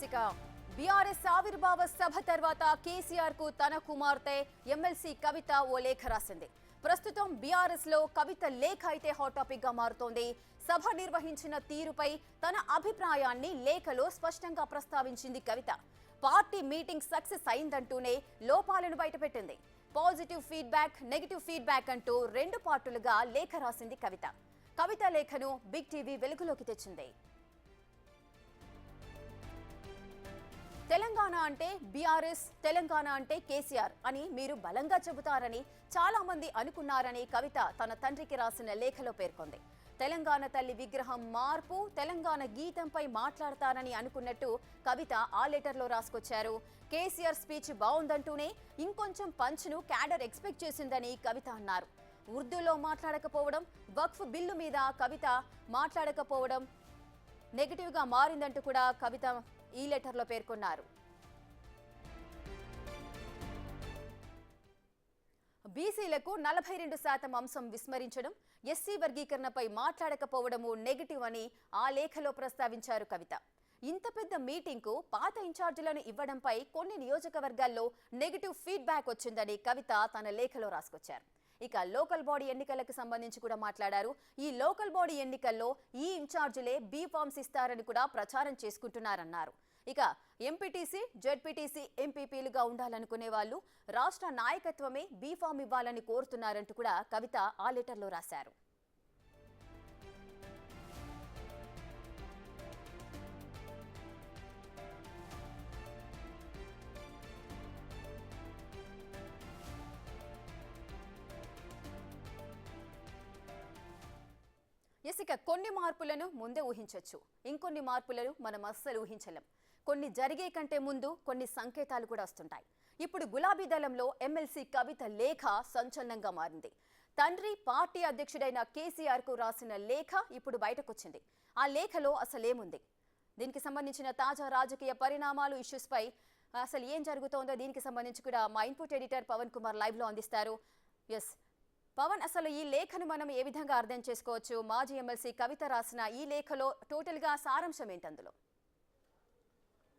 ఇక బీఆర్ఎస్ ఆవిర్భావ సభ తర్వాత కేసీఆర్ కు తన కుమార్తె ఎమ్మెల్సీ కవిత ఓ లేఖ రాసింది. ప్రస్తుతం బీఆర్ఎస్ లో కవిత లేఖ అయితే హాట్ టాపిక్ గా మారుతోంది. సభ నిర్వహించిన తీరుపై తన అభిప్రాయాన్ని లేఖలో స్పష్టంగా ప్రస్తావించింది కవిత. పార్టీ మీటింగ్ సక్సెస్ అయిందంటూనే లోపాలను బయటపెట్టింది. పాజిటివ్ ఫీడ్బ్యాక్, నెగిటివ్ ఫీడ్బ్యాక్ అంటూ రెండు పార్టులుగా లేఖ రాసింది కవిత. కవిత లేఖను బిగ్ టీవీ వెలుగులోకి తెచ్చింది. తెలంగాణ అంటే బీఆర్ఎస్, తెలంగాణ అంటే కేసీఆర్ అని మీరు బలంగా చెబుతారని చాలా మంది అనుకున్నారని కవిత తన తండ్రికి రాసిన లేఖలో పేర్కొంది. తెలంగాణ తల్లి విగ్రహం మార్పు, తెలంగాణ గీతంపై మాట్లాడతారని అనుకున్నట్టు కవిత ఆ లెటర్లో రాసుకొచ్చారు. కేసీఆర్ స్పీచ్ బాగుందంటూనే ఇంకొంచెం పంచ్ను క్యాడర్ ఎక్స్పెక్ట్ చేసిందని కవిత అన్నారు. ఉర్దూలో మాట్లాడకపోవడం, వక్ఫ్ బిల్లు మీద కవిత మాట్లాడకపోవడం నెగిటివ్గా మారిందంటూ కూడా కవిత ఈ లెటర్లో పేర్కొన్నారు. బీసీలకు 42% అంశం విస్మరించడం, ఎస్సీ వర్గీకరణపై మాట్లాడకపోవడము నెగిటివ్ అని ఆ లేఖలో ప్రస్తావించారు కవిత. ఇంత పెద్ద మీటింగ్కు పాత ఇన్ఛార్జీలను ఇవ్వడంపై కొన్ని నియోజకవర్గాల్లో నెగిటివ్ ఫీడ్బ్యాక్ వచ్చిందని కవిత తన లేఖలో రాసుకొచ్చారు. ఇక లోకల్ బాడీ ఎన్నికలకు సంబంధించి కూడా మాట్లాడారు. ఈ లోకల్ బాడీ ఎన్నికల్లో ఈ ఇన్ఛార్జీలే బీ ఫామ్స్ ఇస్తారని కూడా ప్రచారం చేసుకుంటున్నారన్నారు. ఇక ఎంపీటీసీ, జెడ్పీటీసీ, ఎంపీపీలుగా ఉండాలనుకునే వాళ్ళు రాష్ట్ర నాయకత్వమే బీ ఫామ్ ఇవ్వాలని కోరుతున్నారంటూ కూడా కవిత ఆ లెటర్లో రాశారు. ఇక కొన్ని మార్పులను ముందే ఊహించవచ్చు, ఇంకొన్ని మార్పులను మనం అస్సలు ఊహించలేం. కొన్ని జరిగే కంటే ముందు కొన్ని సంకేతాలు కూడా వస్తుంటాయి. ఇప్పుడు గులాబీ దళంలో ఎమ్మెల్సీ కవిత లేఖ సంచలనంగా మారింది. తండ్రి పార్టీ అధ్యక్షుడైన కేసీఆర్ కు రాసిన లేఖ ఇప్పుడు బయటకొచ్చింది. ఆ లేఖలో అసలేముంది, దీనికి సంబంధించిన తాజా రాజకీయ పరిణామాలు, ఇష్యూస్ పై అసలు ఏం జరుగుతోందో దీనికి సంబంధించి కూడా మా input editor Pavan Kumar live లో అందిస్తారు. ఎస్ పవన్, అసలు ఈ లేఖను మనం ఏ విధంగా అర్థం చేసుకోవచ్చు? మాజీ ఎమ్మెల్సీ కవిత రాసిన ఈ లేఖలో టోటల్ గా సారాంశం ఏంటి? అందులో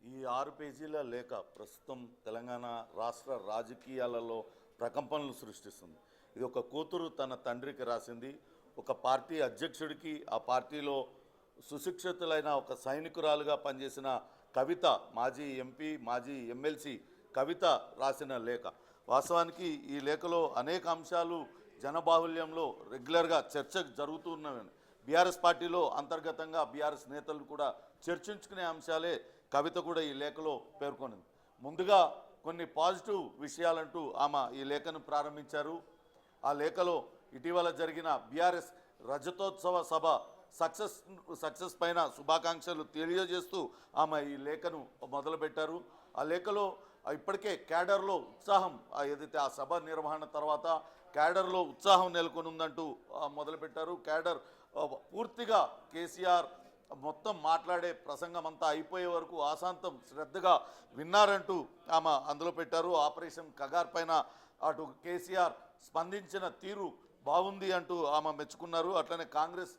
ఈ 6 పేజీల లేఖ ప్రస్తుతం తెలంగాణ రాష్ట్ర రాజకీయాలలో ప్రకంపనలు సృష్టిస్తుంది. ఇది ఒక కూతురు తన తండ్రికి రాసింది. ఒక పార్టీ అధ్యక్షుడికి, ఆ పార్టీలో సుశిక్షితులైన ఒక సైనికురాలుగా పనిచేసిన కవిత, మాజీ ఎంపీ, మాజీ ఎమ్మెల్సీ కవిత రాసిన లేఖ. వాస్తవానికి ఈ లేఖలో అనేక అంశాలు జనబాహుల్యంలో రెగ్యులర్గా చర్చ జరుగుతున్నవి. బీఆర్ఎస్ పార్టీలో అంతర్గతంగా బీఆర్ఎస్ నేతలు కూడా చర్చించుకునే అంశాలే కవిత కూడా ఈ లేఖలో పేర్కొనింది. ముందుగా కొన్ని పాజిటివ్ విషయాలంటూ ఆమె ఈ లేఖను ప్రారంభించారు. ఆ లేఖలో ఇటీవల జరిగిన బీఆర్ఎస్ రజతోత్సవ సభ సక్సెస్ పైన శుభాకాంక్షలు తెలియజేస్తూ ఆమె ఈ లేఖను మొదలుపెట్టారు. ఆ లేఖలో ఇప్పటికే క్యాడర్లో ఉత్సాహం, ఏదైతే ఆ సభ నిర్వహణ తర్వాత క్యాడర్లో ఉత్సాహం నెలకొని ఉందంటూ మొదలుపెట్టారు. క్యాడర్ పూర్తిగా కేసీఆర్ మొత్తం మాట్లాడే ప్రసంగం అంతా అయిపోయే వరకు ఆశాంతం శ్రద్ధగా విన్నారంటూ ఆమె అందులో పెట్టారు. ఆపరేషన్ కగార్ పైన అటు కేసీఆర్ స్పందించిన తీరు బాగుంది అంటూ ఆమె మెచ్చుకున్నారు. అట్లనే కాంగ్రెస్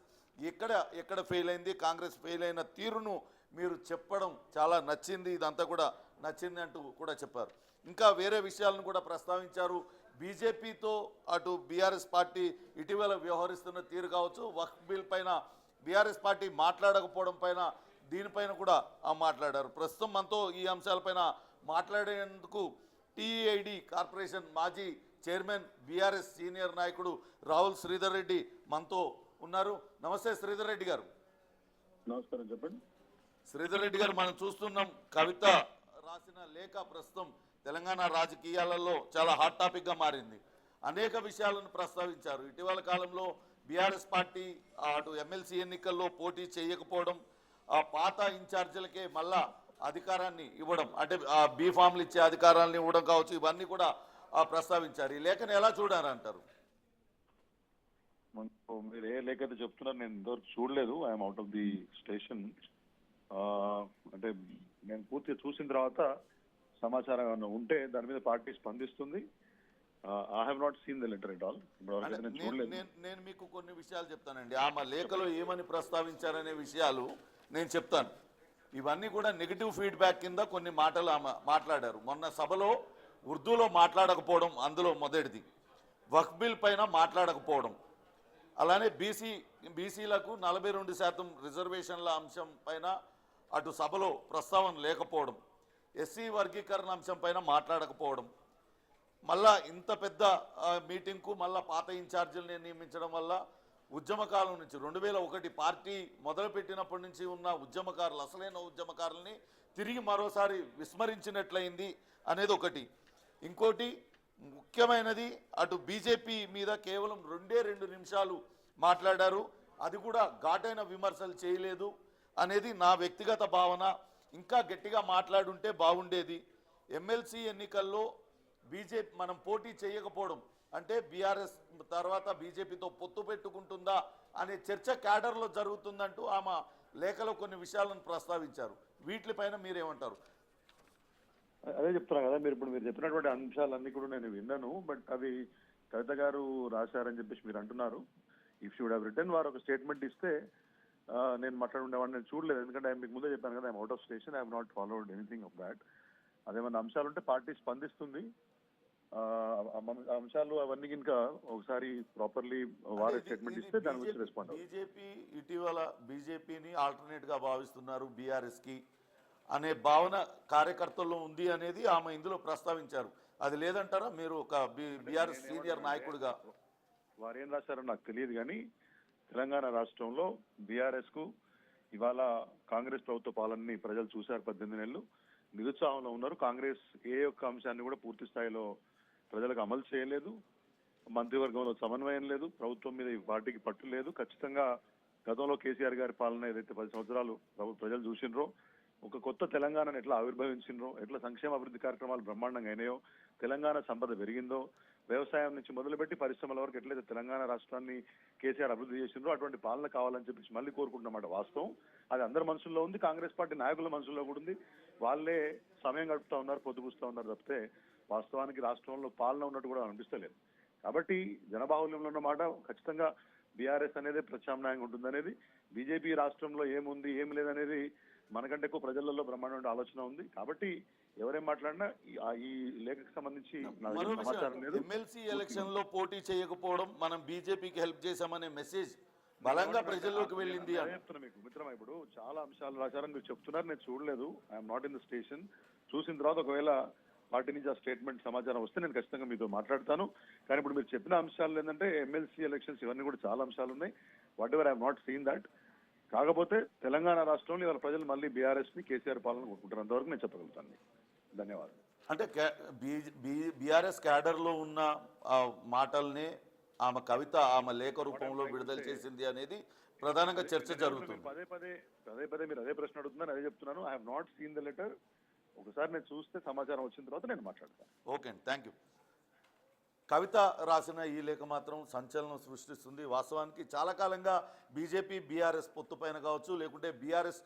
ఎక్కడ ఫెయిల్ అయింది, కాంగ్రెస్ ఫెయిల్ అయిన తీరును మీరు చెప్పడం చాలా నచ్చింది, ఇదంతా కూడా నచ్చింది అంటూ కూడా చెప్పారు. ఇంకా వేరే విషయాలను కూడా ప్రస్తావించారు. బీజేపీతో అటు బీఆర్ఎస్ పార్టీ ఇటీవల వ్యవహరిస్తున్న తీరు కావచ్చు, వక్ఫ్ బిల్ పైన బీఆర్ఎస్ పార్టీ మాట్లాడకపోవడం పైన, దీనిపైన కూడా మాట్లాడారు. ప్రస్తుతం మనతో ఈ అంశాలపైన మాట్లాడేందుకు టీఐడి కార్పొరేషన్ మాజీ చైర్మన్, బీఆర్ఎస్ సీనియర్ నాయకుడు రాహుల్ శ్రీధర్ రెడ్డి మనతో ఉన్నారు. నమస్తే శ్రీధర్ రెడ్డి గారు. నమస్కారం, చెప్పండి. శ్రీధర్ రెడ్డి గారు, మనం చూస్తున్నాం కవిత రాసిన లేఖ ప్రస్తుతం తెలంగాణ రాజకీయాలలో చాలా హాట్ టాపిక్గా మారింది. అనేక విషయాలను ప్రస్తావించారు. ఇటీవల కాలంలో బీఆర్ఎస్ పార్టీ అటు ఎమ్మెల్సీ ఎన్నికల్లో పోటీ చేయకపోవడం, ఆ పాత ఇన్ఛార్జీలకే మళ్ళా అధికారాన్ని ఇవ్వడం, అంటే ఆ బీ ఫామ్లు ఇచ్చే అధికారాన్ని ఇవ్వడం కావచ్చు, ఇవన్నీ కూడా ప్రస్తావించారు. ఈ లేఖను ఎలా చూడారంటారు? మీరు ఏ లేఖ అయితే చెప్తున్నారు, నేను ఇంతవరకు చూడలేదు. I'm out of the station. అంటే నేను పూర్తిగా చూసిన తర్వాత సమాచారం ఏమైనా ఉంటే దాని మీద పార్టీ స్పందిస్తుంది. I have not seen the letter at all. నేను మీకు కొన్ని విషయాలు చెప్తానండి. ఆమె లేఖలో ఏమని ప్రస్తావించారనే విషయాలు నేను చెప్తాను. ఇవన్నీ కూడా నెగిటివ్ ఫీడ్బ్యాక్ కింద కొన్ని మాటలు ఆమె మాట్లాడారు. మొన్న సభలో ఉర్దూలో మాట్లాడకపోవడం అందులో మొదటిది, వక్ఫ్ బిల్ పైన మాట్లాడకపోవడం, అలానే బీసీలకు 42% రిజర్వేషన్ల అంశం పైన అటు సభలో ప్రస్తావన లేకపోవడం, ఎస్సీ వర్గీకరణ అంశం పైన మాట్లాడకపోవడం, మళ్ళా ఇంత పెద్ద మీటింగ్కు మళ్ళా పాత ఇన్ఛార్జీలని నియమించడం వల్ల ఉద్యమకాలం నుంచి 2001 పార్టీ మొదలుపెట్టినప్పటి నుంచి ఉన్న ఉద్యమకారులు, అసలైన ఉద్యమకారుల్ని తిరిగి మరోసారి విస్మరించినట్లయింది అనేది ఒకటి. ఇంకోటి ముఖ్యమైనది, అటు బీజేపీ మీద కేవలం 2 నిమిషాలు మాట్లాడారు, అది కూడా ఘాటైన విమర్శలు చేయలేదు అనేది నా వ్యక్తిగత భావన. ఇంకా గట్టిగా మాట్లాడుంటే బాగుండేది. ఎమ్మెల్సీ ఎన్నికల్లో బీజేపీ మనం పోటీ చేయకపోవడం అంటే బీఆర్ఎస్ తర్వాత బీజేపీతో పొత్తు పెట్టుకుంటుందా అనే చర్చ క్యాడర్లో జరుగుతుందంటూ ఆమె లేఖలో కొన్ని విషయాలను ప్రస్తావించారు. వీటిపైన మీరేమంటారు? అదే చెప్తున్నా కదా, మీరు చెప్పినటువంటి అంశాలన్నీ కూడా నేను విన్నాను. బట్ అవి కవిత గారు రాశారని చెప్పేసి మీరు అంటున్నారు. ఇఫ్ షుడ్ హ్యావ్ రిటర్న్ వారు ఒక స్టేట్మెంట్ ఇస్తే నేను మాట్లాడుండేవాడిని. నేను చూడలేదు, ఎందుకంటే మీకు ముందే చెప్పాను కదా, I'm out of station, I have not followed anything of that. అదేమన్నా అంశాలు ఉంటే పార్టీ స్పందిస్తుంది. అంశాలు అవన్నీ ఇంకా ఒకసారి ప్రాపర్లీ వారే స్టేట్మెంట్ ఇస్తే దాని గురించి రెస్పాండ్. బీజేపీ ఇటీవల బీజేపీని ఆల్టర్నేట్ గా భావిస్తున్నారు బీఆర్ఎస్ కి అనే భావన కార్యకర్తల్లో ఉంది అనేది ఆమె ఇందులో ప్రస్తావించారు. అది లేదంటారా మీరు ఒక బీఆర్ఎస్ సీనియర్ నాయకుడిగా? వారు ఏం రాశారో నాకు తెలియదు, కానీ తెలంగాణ రాష్ట్రంలో బీఆర్ఎస్ కు ఇవాళ కాంగ్రెస్ ప్రభుత్వ పాలనని ప్రజలు చూశారు. 18 నెలలు నిరుత్సాహంలో ఉన్నారు. కాంగ్రెస్ ఏ ఒక్క అంశాన్ని కూడా పూర్తి స్థాయిలో ప్రజలకు అమలు చేయలేదు. మంత్రివర్గంలో సమన్వయం లేదు. ప్రభుత్వం మీద ఈ పార్టీకి పట్టు లేదు. ఖచ్చితంగా గతంలో కేసీఆర్ గారి పాలన ఏదైతే 10 సంవత్సరాలు ప్రజలు చూసినరో, ఒక కొత్త తెలంగాణను ఎట్లా ఆవిర్భవించినరో, ఎట్లా సంక్షేమ అభివృద్ధి కార్యక్రమాలు బ్రహ్మాండంగా అయినాయో, తెలంగాణ సంపద పెరిగిందో, వ్యవసాయం నుంచి మొదలుపెట్టి పరిశ్రమల వరకు ఎట్లయితే తెలంగాణ రాష్ట్రాన్ని కేసీఆర్ అభివృద్ధి చేసిండ్రో అటువంటి పాలన కావాలని చెప్పేసి మళ్ళీ కోరుకుంటున్నమాట. వాస్తవం అది అందరి మనసుల్లో ఉంది, కాంగ్రెస్ పార్టీ నాయకుల మనసుల్లో కూడా ఉంది. వాళ్ళే సమయం గడుపుతా ఉన్నారు, పొద్దుపుస్తూ ఉన్నారు తప్పితే వాస్తవానికి రాష్ట్రంలో పాలన ఉన్నట్టు కూడా అనిపిస్తలేదు. కాబట్టి జనబాహుల్యంలో ఉన్న మాట ఖచ్చితంగా బీఆర్ఎస్ అనేది ప్రత్యామ్నాయంగా ఉంటుందనేది, బీజేపీ రాష్ట్రంలో ఏముంది ఏం లేదనేది మనకంటే ఎక్కువ ప్రజలలో బ్రహ్మాండ ఆలోచన ఉంది. కాబట్టి ఎవరేం మాట్లాడినా ఈ లేఖకు సంబంధించి సమాచారం లేదు. ఎమ్మెల్సీ ఎలక్షన్ లో పోటీ చేయకపోవడం మనం బీజేపీకి హెల్ప్ చేశామనే మెసేజ్ బలంగా ప్రజల్లోకి వెళ్ళింది. చెప్తున్నా మీకు మిత్రమా, ఇప్పుడు చాలా అంశాలు రాశారని మీరు చెప్తున్నారు, నేను చూడలేదు, I'm not in the station. చూసిన తర్వాత ఒకవేళ పార్టీ నుంచి ఆ స్టేట్మెంట్ సమాచారం వస్తే నేను ఖచ్చితంగా మీతో మాట్లాడతాను. కానీ ఇప్పుడు మీరు చెప్పిన అంశాలు ఏంటంటే ఎమ్మెల్సీ ఎలక్షన్స్ ఇవన్నీ కూడా చాలా అంశాలు ఉన్నాయి. What ever I have not seen that. కాకపోతే తెలంగాణ రాష్ట్రంలో ఇవాళ ప్రజలు మళ్ళీ బీఆర్ఎస్ ని కేసీఆర్ పాలన కొట్టుకుంటారు, అంతవరకు నేను చెప్పగలుగుతాను. ధన్యవాదాలు. అంటే బీఆర్ఎస్ క్యాడర్ లో ఉన్న మాటల్ని ఆమె కవిత ఆమె లేఖ రూపంలో విడుదల చేసింది అనేది ప్రధానంగా చర్చ జరుగుతుంది. పదే పదే మీరు అదే ప్రశ్న అడుగుతున్నారు, అదే చెప్తున్నాను. I have not seen the letter. ఒకసారి నేను చూస్తే సమాచారం వచ్చిన తర్వాత నేను మాట్లాడతాను. ఓకే అండి, థ్యాంక్ యూ. కవిత రాసిన ఈ లేఖ మాత్రం సంచలనం సృష్టిస్తుంది. వాస్తవానికి చాలా కాలంగా బీజేపీ బీఆర్ఎస్ పొత్తు పైన కావచ్చు, లేకుంటే బీఆర్ఎస్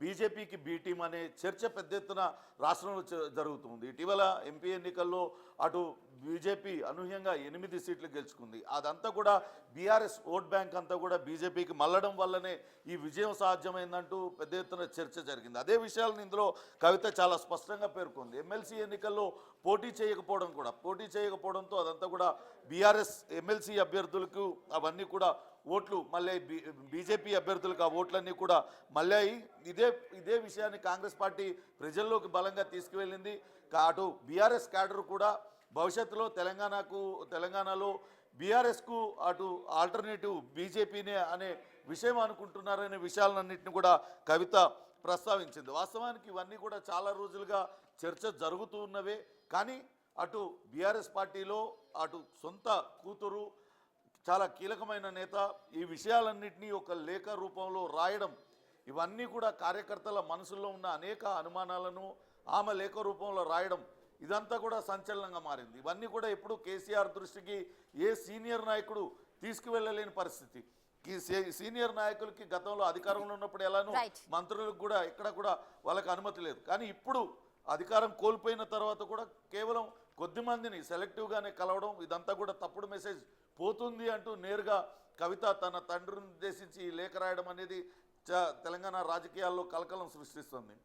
బీజేపీకి బీ టీం అనే చర్చ పెద్ద ఎత్తున రాష్ట్రంలో జరుగుతుంది. ఇటీవల ఎంపీ ఎన్నికల్లో అటు బీజేపీ అనూహ్యంగా 8 సీట్లు గెలుచుకుంది. అదంతా కూడా బీఆర్ఎస్ ఓట్ బ్యాంక్ అంతా కూడా బీజేపీకి మళ్ళడం వల్లనే ఈ విజయం సాధ్యమైందంటూ పెద్ద ఎత్తున చర్చ జరిగింది. అదే విషయాలను ఇందులో కవిత చాలా స్పష్టంగా పేర్కొంది. ఎమ్మెల్సీ ఎన్నికల్లో పోటీ చేయకపోవడంతో అదంతా కూడా బీఆర్ఎస్ ఎమ్మెల్సీ అభ్యర్థులకు అవన్నీ కూడా ఓట్లు మళ్ళీ బీజేపీ అభ్యర్థులకు ఆ ఓట్లన్నీ కూడా మళ్ళీ ఇదే విషయాన్ని కాంగ్రెస్ పార్టీ ప్రజల్లోకి బలంగా తీసుకువెళ్ళింది. అటు బీఆర్ఎస్ క్యాడర్ కూడా భవిష్యత్తులో తెలంగాణలో బీఆర్ఎస్కు అటు ఆల్టర్నేటివ్ బీజేపీనే అనే విషయం అనుకుంటున్నారనే విషయాలన్నింటినీ కూడా కవిత ప్రస్తావించింది. వాస్తవానికి ఇవన్నీ కూడా చాలా రోజులుగా చర్చ జరుగుతూ ఉన్నవే. కానీ అటు బీఆర్ఎస్ పార్టీలో అటు సొంత కూతురు చాలా కీలకమైన నేత ఈ విషయాలన్నింటినీ ఒక లేఖ రూపంలో రాయడం, ఇవన్నీ కూడా కార్యకర్తల మనసులో ఉన్న అనేక అనుమానాలను ఆమె లేఖ రూపంలో రాయడం, ఇదంతా కూడా సంచలనంగా మారింది. ఇవన్నీ కూడా ఎప్పుడు కేసీఆర్ దృష్టికి ఏ సీనియర్ నాయకుడు తీసుకువెళ్ళలేని పరిస్థితి. ఈ సీనియర్ నాయకులకి గతంలో అధికారంలో ఉన్నప్పుడు ఎలానో మంత్రులకు కూడా ఎక్కడ కూడా వాళ్ళకి అనుమతి లేదు. కానీ ఇప్పుడు అధికారం కోల్పోయిన తర్వాత కూడా కేవలం కొద్ది మందిని సెలెక్టివ్గానే కలవడం, ఇదంతా కూడా తప్పుడు మెసేజ్ పోతుంది అంటూ నేరుగా కవిత తన తండ్రిని ఉద్దేశించి ఈ లేఖ రాయడం అనేది తెలంగాణ రాజకీయాల్లో కలకలం సృష్టిస్తుంది.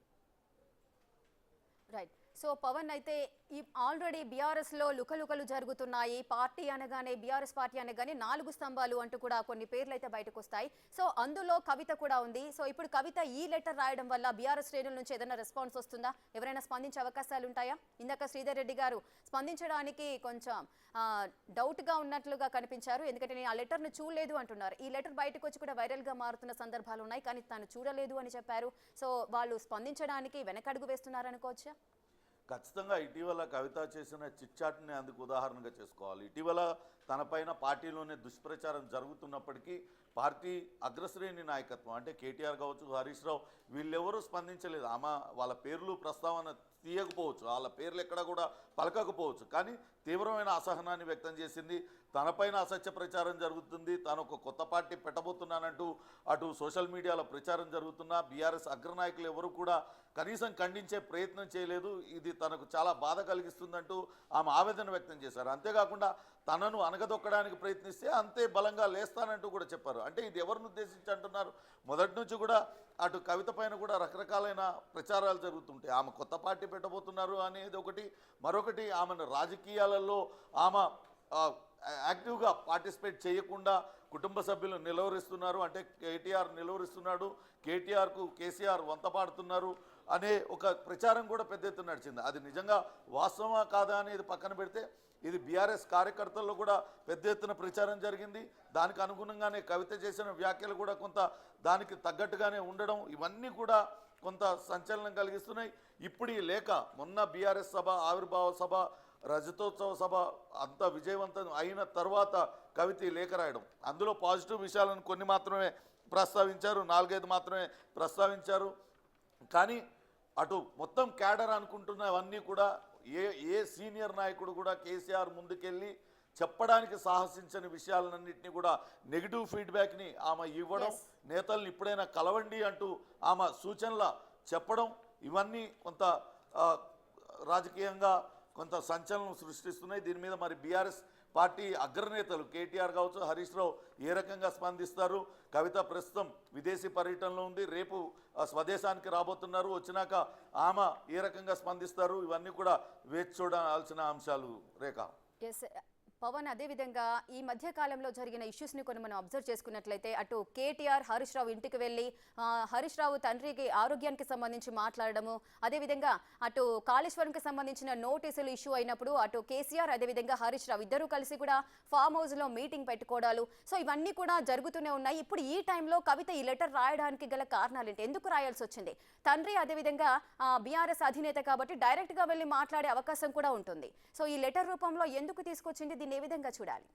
రైట్. సో పవన్ అయితే ఈ ఆల్రెడీ బీఆర్ఎస్లో లుకలుకలు జరుగుతున్నాయి. పార్టీ అనగానే బీఆర్ఎస్ పార్టీ అనగానే 4 స్తంభాలు అంటూ కూడా కొన్ని పేర్లు అయితే బయటకు వస్తాయి. సో అందులో కవిత కూడా ఉంది. సో ఇప్పుడు కవిత ఈ లెటర్ రాయడం వల్ల బీఆర్ఎస్ శ్రేణుల నుంచి ఏదైనా రెస్పాన్స్ వస్తుందా? ఎవరైనా స్పందించే అవకాశాలు ఉంటాయా? ఇందాక శ్రీధర్ రెడ్డి గారు స్పందించడానికి కొంచెం డౌట్గా ఉన్నట్లుగా కనిపించారు. ఎందుకంటే నేను ఆ లెటర్ను చూడలేదు అంటున్నారు. ఈ లెటర్ బయటకు వచ్చి కూడా వైరల్గా మారుతున్న సందర్భాలు ఉన్నాయి. కానీ తాను చూడలేదు అని చెప్పారు. సో వాళ్ళు స్పందించడానికి వెనకడుగు వేస్తున్నారు అనుకోవచ్చా? ఖచ్చితంగా ఇటీవల కవిత చేసిన చిట్చాట్ని అందుకు ఉదాహరణగా చేసుకోవాలి. ఇటీవల తనపైన పార్టీలోనే దుష్ప్రచారం జరుగుతున్నప్పటికీ పార్టీ అగ్రశ్రేణి నాయకత్వం అంటే కేటీఆర్ కావచ్చు, హరీష్ రావు వీళ్ళెవరూ స్పందించలేదు. వాళ్ళ పేర్లు ప్రస్తావన తీయకపోవచ్చు, వాళ్ళ పేర్లు ఎక్కడ కూడా పలకకపోవచ్చు, కానీ తీవ్రమైన అసహనాన్ని వ్యక్తం చేసింది. తనపైన అసత్య ప్రచారం జరుగుతుంది, తాను ఒక కొత్త పార్టీ పెట్టబోతున్నానంటూ అటు సోషల్ మీడియాలో ప్రచారం జరుగుతున్నా బీఆర్ఎస్ అగ్రనాయకులు ఎవరు కూడా కనీసం ఖండించే ప్రయత్నం చేయలేదు. ఇది తనకు చాలా బాధ కలిగిస్తుందంటూ ఆమె ఆవేదన వ్యక్తం చేశారు. అంతేకాకుండా తనను అనగదొక్కడానికి ప్రయత్నిస్తే అంతే బలంగా లేస్తానంటూ కూడా చెప్పారు. అంటే ఇది ఎవరిని ఉద్దేశించి అంటున్నారు? మొదటి నుంచి కూడా అటు కవిత పైన కూడా రకరకాలైన ప్రచారాలు జరుగుతుంటాయి. ఆమె కొత్త పార్టీ పెట్టబోతున్నారు అనేది ఒకటి, మరొకటి ఆమెను రాజకీయాలలో ఆమె యాక్టివ్గా పార్టిసిపేట్ చేయకుండా కుటుంబ సభ్యులు నిలువరిస్తున్నారు, అంటే కేటీఆర్ నిలువరిస్తున్నాడు, కేటీఆర్కు కేసీఆర్ వంతపాడుతున్నారు అనే ఒక ప్రచారం కూడా పెద్ద ఎత్తున నడిచింది. అది నిజంగా వాస్తవమా కాదా అనేది పక్కన పెడితే ఇది బీఆర్ఎస్ కార్యకర్తల్లో కూడా పెద్ద ఎత్తున ప్రచారం జరిగింది. దానికి అనుగుణంగానే కవిత చేసిన వ్యాఖ్యలు కూడా కొంత దానికి తగ్గట్టుగానే ఉండడం, ఇవన్నీ కూడా కొంత సంచలనం కలిగిస్తున్నాయి. ఇప్పుడు ఈ లేఖ మొన్న బీఆర్ఎస్ సభ, ఆవిర్భావ సభ, రజతోత్సవ సభ అంత విజయవంతం అయిన తర్వాత కవిత ఈ లేఖ రాయడం, అందులో పాజిటివ్ విషయాలను కొన్ని మాత్రమే ప్రస్తావించారు, 4-5 మాత్రమే ప్రస్తావించారు. కానీ అటు మొత్తం క్యాడర్ అనుకుంటున్నవన్నీ కూడా ఏ సీనియర్ నాయకుడు కూడా కేసీఆర్ ముందుకెళ్ళి చెప్పడానికి సాహసించని విషయాలన్నింటినీ కూడా నెగిటివ్ ఫీడ్బ్యాక్ని ఆమె ఇవ్వడం, నేతల్ని ఇప్పుడైనా కలవండి అంటూ ఆమె సూచనల చెప్పడం, ఇవన్నీ కొంత రాజకీయంగా కొంత సంచలనం సృష్టిస్తున్నాయి. దీని మీద మరి బీఆర్ఎస్ పార్టీ అగ్రనేతలు కేటీఆర్ కావచ్చు, హరీష్ రావు ఏ రకంగా స్పందిస్తారు? కవిత ప్రస్తుతం విదేశీ పర్యటనలో ఉంది, రేపు స్వదేశానికి రాబోతున్నారు, వచ్చినాక ఆమె ఏ రకంగా స్పందిస్తారు? ఇవన్నీ కూడా వేచి చూడాల్సిన అంశాలు. రేఖ. ఎస్ పవన్, అదేవిధంగా ఈ మధ్య కాలంలో జరిగిన ఇష్యూస్ని కొన్ని మనం అబ్జర్వ్ చేసుకున్నట్లయితే అటు కేటీఆర్ హరీష్ రావు ఇంటికి వెళ్ళి హరీష్ రావు తండ్రికి ఆరోగ్యానికి సంబంధించి మాట్లాడడము, అదేవిధంగా అటు కాళేశ్వరంకి సంబంధించిన నోటీసులు ఇష్యూ అయినప్పుడు అటు కేసీఆర్ అదేవిధంగా హరీష్ రావు ఇద్దరూ కలిసి కూడా ఫామ్ హౌస్లో మీటింగ్ పెట్టుకోవడాలు, సో ఇవన్నీ కూడా జరుగుతూనే ఉన్నాయి. ఇప్పుడు ఈ టైంలో కవిత ఈ లెటర్ రాయడానికి గల కారణాలు ఏంటి? ఎందుకు రాయాల్సి వచ్చింది? తండ్రి అదేవిధంగా బీఆర్ఎస్ అధినేత కాబట్టి డైరెక్ట్గా వెళ్ళి మాట్లాడే అవకాశం కూడా ఉంటుంది. సో ఈ లెటర్ రూపంలో ఎందుకు తీసుకొచ్చింది? దీన్ని ఏ విధంగా చూడాలి?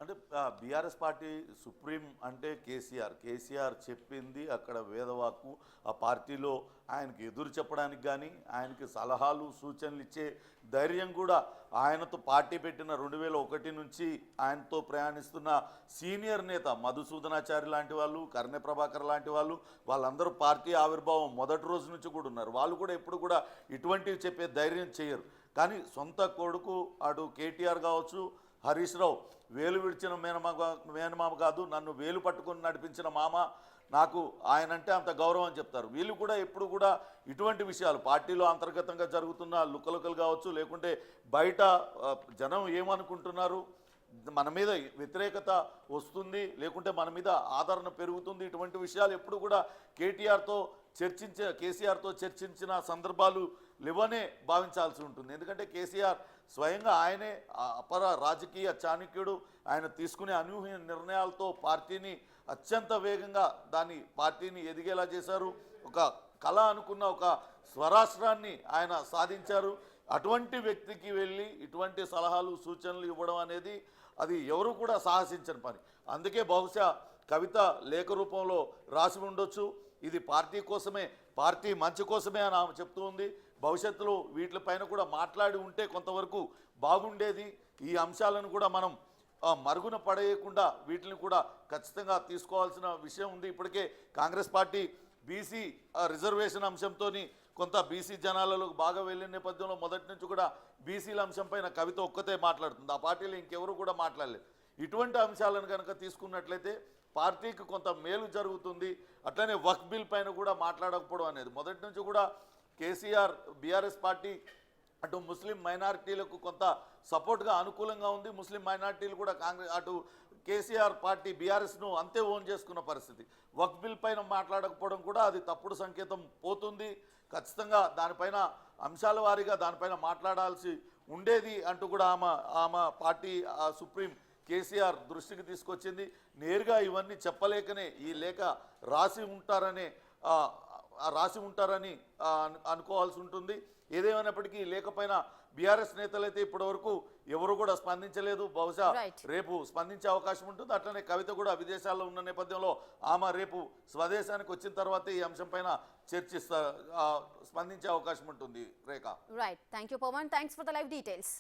అంటే బీఆర్ఎస్ పార్టీ సుప్రీం అంటే కేసీఆర్ చెప్పింది అక్కడ వేదవాక్కు. ఆ పార్టీలో ఆయనకి ఎదురు చెప్పడానికి కానీ ఆయనకి సలహాలు సూచనలు ఇచ్చే ధైర్యం కూడా ఆయనతో పార్టీ పెట్టిన 2001 నుంచి ఆయనతో ప్రయాణిస్తున్న సీనియర్ నేత మధుసూదనాచారి లాంటి వాళ్ళు, కర్ణె ప్రభాకర్ లాంటి వాళ్ళు, వాళ్ళందరూ పార్టీ ఆవిర్భావం మొదటి రోజు నుంచి కూడా ఉన్నారు. వాళ్ళు కూడా ఎప్పుడు కూడా ఇటువంటివి చెప్పే ధైర్యం చేయరు. కానీ సొంత కొడుకు అటు కేటీఆర్ కావచ్చు, హరీష్ రావు వేలు విడిచిన మేనమామ కాదు, నన్ను వేలు పట్టుకొని నడిపించిన మామ, నాకు ఆయనంటే అంత గౌరవం అని చెప్తారు. వీళ్ళు కూడా ఎప్పుడు కూడా ఇటువంటి విషయాలు పార్టీలో అంతర్గతంగా జరుగుతున్న లుకలుకలు కావచ్చు, లేకుంటే బయట జనం ఏమనుకుంటున్నారు, మన మీద వ్యతిరేకత వస్తుంది, లేకుంటే మన మీద ఆదరణ పెరుగుతుంది, ఇటువంటి విషయాలు ఎప్పుడు కూడా కేసీఆర్తో చర్చించిన సందర్భాలు లేవనే భావించాల్సి ఉంటుంది. ఎందుకంటే కేసీఆర్ స్వయంగా ఆయనే అపర రాజకీయ చాణక్యుడు. ఆయన తీసుకునే అనూహ్య నిర్ణయాలతో పార్టీని అత్యంత వేగంగా పార్టీని ఎదిగేలా చేశారు. ఒక కళ అనుకున్న ఒక స్వరాష్ట్రాన్ని ఆయన సాధించారు. అటువంటి వ్యక్తికి వెళ్ళి ఇటువంటి సలహాలు సూచనలు ఇవ్వడం అనేది అది ఎవరు కూడా సాహసించని పని. అందుకే బహుశా కవిత లేఖ రూపంలో రాసి ఉండొచ్చు. ఇది పార్టీ కోసమే, పార్టీ మంచి కోసమే అని ఆమె చెప్తూ ఉంది. భవిష్యత్తులో వీటిపైన కూడా మాట్లాడి ఉంటే కొంతవరకు బాగుండేది. ఈ అంశాలను కూడా మనం మరుగున పడేయకుండా వీటిని కూడా ఖచ్చితంగా తీసుకోవాల్సిన విషయం ఉంది. ఇప్పటికే కాంగ్రెస్ పార్టీ బీసీ రిజర్వేషన్ అంశంతో కొంత బీసీ జనాలలో బాగా వెళ్ళిన నేపథ్యంలో మొదటి నుంచి కూడా బీసీల అంశంపైన కవిత ఒక్కతే మాట్లాడుతుంది. ఆ పార్టీలో ఇంకెవరు కూడా మాట్లాడలేదు. ఇటువంటి అంశాలను కనుక తీసుకున్నట్లయితే పార్టీకి కొంత మేలు జరుగుతుంది. అట్లనే వక్ఫ్ బిల్ పైన కూడా మాట్లాడకపోవడం అనేది మొదటి నుంచి కూడా కేసీఆర్ బీఆర్ఎస్ పార్టీ అటు ముస్లిం మైనారిటీలకు కొంత సపోర్ట్గా అనుకూలంగా ఉంది. ముస్లిం మైనారిటీలు కూడా కాంగ్రెస్ అటు కేసీఆర్ పార్టీ బీఆర్ఎస్ను అంతే ఓన్ చేసుకున్న పరిస్థితి. వక్ఫ్ బిల్ పైన మాట్లాడకపోవడం కూడా అది తప్పుడు సంకేతం పోతుంది. ఖచ్చితంగా దానిపైన అంశాల వారీగా దానిపైన మాట్లాడాల్సి ఉండేది అంటూ కూడా ఆమె పార్టీ సుప్రీం కేసీఆర్ దృష్టికి తీసుకొచ్చింది. నేరుగా ఇవన్నీ చెప్పలేకనే ఈ లేఖ రాసి ఉంటారని అనుకోవాల్సి ఉంటుంది. ఏదేమైనప్పటికీ ఈ లేఖ పైన బీఆర్ఎస్ నేతలైతే ఇప్పటివరకు ఎవరు కూడా స్పందించలేదు. బహుశా రేపు స్పందించే అవకాశం ఉంటుంది. అట్లనే కవిత కూడా విదేశాల్లో ఉన్న నేపథ్యంలో ఆమె రేపు స్వదేశానికి వచ్చిన తర్వాతే ఈ అంశం పైన స్పందించే అవకాశం ఉంటుంది. Rekha right, thank you Pavan, thanks for the live details.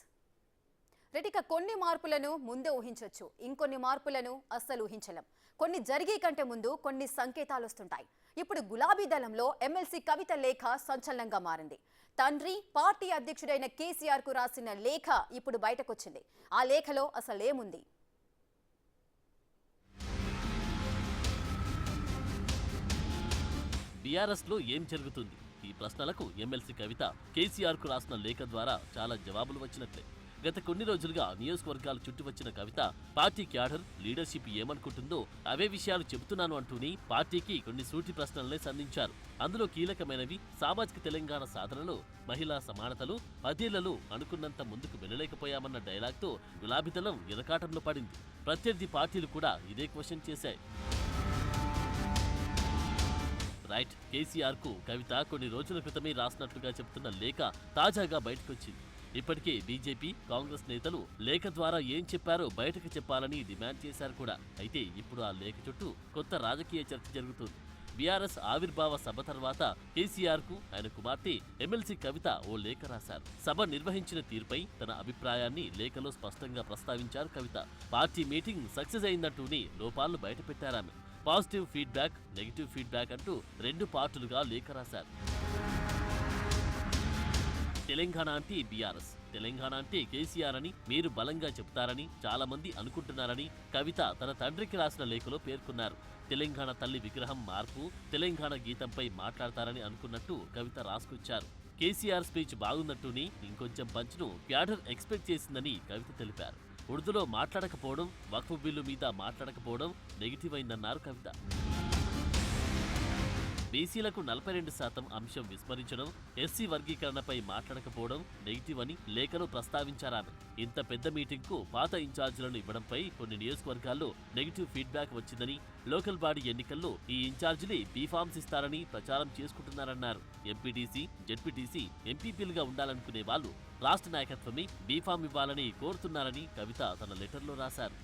రెటిక కొన్ని మార్పులను ముందే ఊహించవచ్చు, ఇంకొన్ని మార్పులను అస్సలు ఊహించలేం. కొన్ని జరిగే కంటే ముందు కొన్ని సంకేతాలు వస్తుంటాయి. ఇప్పుడు గులాబీ దళంలో ఎమ్మెల్సీ కవిత లేఖ సంచలనంగా మారింది. తండ్రి పార్టీ అధ్యక్షుడైన కేసీఆర్ కు రాసిన లేఖ ఇప్పుడు బయటకొచ్చింది. ఆ లేఖలో అసలేముంది? బీఆర్ఎస్ లో ఏం జరుగుతుంది? ఈ ప్రశ్నలకు ఎమ్మెల్సీ కవిత కేసీఆర్ కు రాసిన లేఖ ద్వారా చాలా జవాబులు వచ్చినట్లే. గత కొన్ని రోజులుగా నియోజకవర్గాలు చుట్టూ వచ్చిన కవిత పార్టీ క్యాడర్ లీడర్షిప్ ఏమనుకుంటుందో అవే విషయాలు చెబుతున్నాను అంటూనే పార్టీకి కొన్ని సూటి ప్రశ్నలనే సంధించారు. అందులో కీలకమైనవి సామాజిక తెలంగాణ సాధనలో మహిళా సమానతలు 10 ఏళ్లలో అనుకున్నంత ముందుకు వెళ్ళలేకపోయామన్న డైలాగ్తో గులాబీదళం ఇరకాటంలో పడింది. ప్రత్యర్థి పార్టీలు కూడా ఇదే క్వశ్చన్ చేశాయి. రైట్, కేసీఆర్ కు కవిత కొన్ని రోజుల క్రితమే రాసినట్లుగా చెబుతున్న లేఖ తాజాగా బయటకొచ్చింది. ఇప్పటికే బీజేపీ, కాంగ్రెస్ నేతలు లేఖ ద్వారా ఏం చెప్పారో బయటకు చెప్పాలని డిమాండ్ చేశారు కూడా. అయితే ఇప్పుడు ఆ లేఖ చుట్టూ కొత్త రాజకీయ చర్చ జరుగుతుంది. బీఆర్ఎస్ ఆవిర్భావ సభ తర్వాత కేసీఆర్ కు ఆయన కుమార్తె ఎమ్మెల్సీ కవిత ఓ లేఖ రాశారు. సభ నిర్వహించిన తీరుపై తన అభిప్రాయాన్ని లేఖలో స్పష్టంగా ప్రస్తావించారు కవిత. పార్టీ మీటింగ్ సక్సెస్ అయిందంటూనే లోపాలను బయటపెట్టారామె. పాజిటివ్ ఫీడ్బ్యాక్, నెగిటివ్ ఫీడ్బ్యాక్ అంటూ 2 పార్టులుగా లేఖ రాశారు. తెలంగాణ అంటే బీఆర్ఎస్, తెలంగాణ అంటే కేసీఆర్ అని మీరు బలంగా చెప్తారని చాలా మంది అనుకుంటున్నారని కవిత తన తండ్రికి రాసిన లేఖలో పేర్కొన్నారు. తెలంగాణ తల్లి విగ్రహం మార్పు, తెలంగాణ గీతంపై మాట్లాడతారని అనుకున్నట్టు కవిత రాసుకొచ్చారు. కేసీఆర్ స్పీచ్ బాగున్నట్టుని ఇంకొంచెం పంచ్ను క్యాడర్ ఎక్స్పెక్ట్ చేసిందని కవిత తెలిపారు. ఉర్దూలో మాట్లాడకపోవడం, వక్ఫ్ బిల్లు మీద మాట్లాడకపోవడం నెగిటివ్ అయిందన్నారు కవిత. బీసీలకు 42% అంశం విస్మరించడం, ఎస్సీ వర్గీకరణపై మాట్లాడకపోవడం నెగిటివ్ అని లేఖలో ప్రస్తావించారామె. ఇంత పెద్ద మీటింగ్ కు పాత ఇన్ఛార్జీలను ఇవ్వడంపై కొన్ని నియోజకవర్గాల్లో నెగిటివ్ ఫీడ్బ్యాక్ వచ్చిందని, లోకల్ బాడీ ఎన్నికల్లో ఈ ఇన్ఛార్జీలే బీఫామ్స్ ఇస్తారని ప్రచారం చేసుకుంటున్నారన్నారు. ఎంపీటీసీ, జెడ్పీటీసీ, ఎంపీపీలుగా ఉండాలనుకునే వాళ్ళు రాష్ట్ర నాయకత్వమే బీఫామ్ ఇవ్వాలని కోరుతున్నారని కవిత తన లెటర్లో రాశారు.